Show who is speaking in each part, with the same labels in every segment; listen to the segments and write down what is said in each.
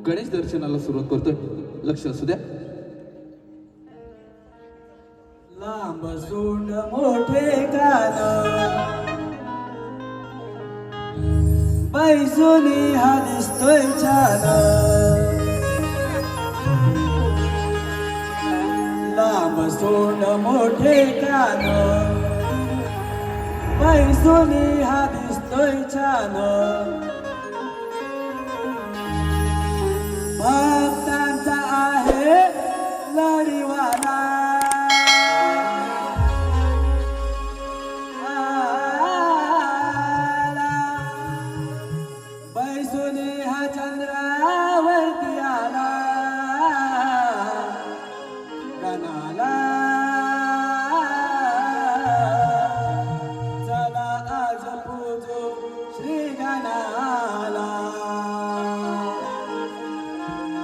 Speaker 1: गणेश दर्शनाला सुरुवात करतोय. लक्ष असू द्या.
Speaker 2: लांब सोंड मोठे कान बैसोनी हा दिसतोय छान. लांब सोंड मोठे कान बैसोनी हा दिसतोय छान. भक्तांचा आहे लढीवाला बैसोनी हा चंद्रावरती आला. गणाला चला आज पूजो श्री गणाला.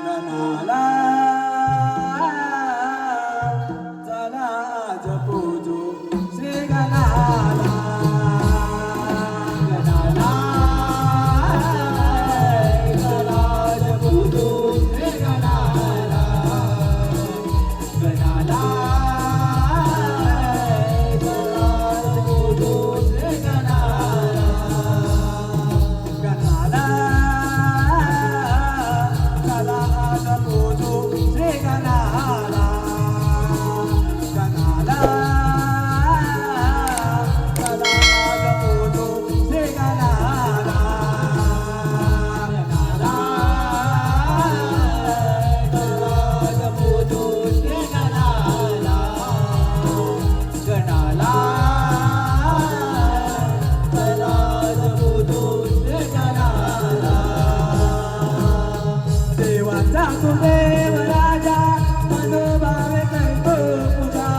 Speaker 2: गणाला चला आज पूजो श्री गणाला. गणाला चला आज पूजो श्री गणाला. गणाला चला आज पूजो श्री गणाला. गणाला चला आज पूजो श्री गणाला. गणाला चला आज पूजो श्री गणाला. गणाला चला आज पूजो श्री गणाला. गणाला चला आज पूजो श्री गणाला. देवाचा तू देव राजा मनोभावे करतो पूजा.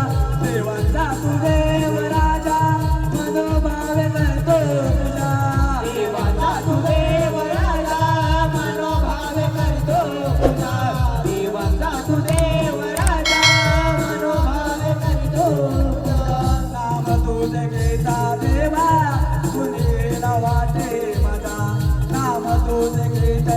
Speaker 2: देवाचा तू देव राजा मनोभावे करतो पूजा. देवाचा तू देव राजा मनोभावे करतो पूजा. देवाचा तू देव राजा मनोभावे करतो पूजा. नाम तुझे घेता देवा कुणीला वाटे माझा. नाम तुझे घेता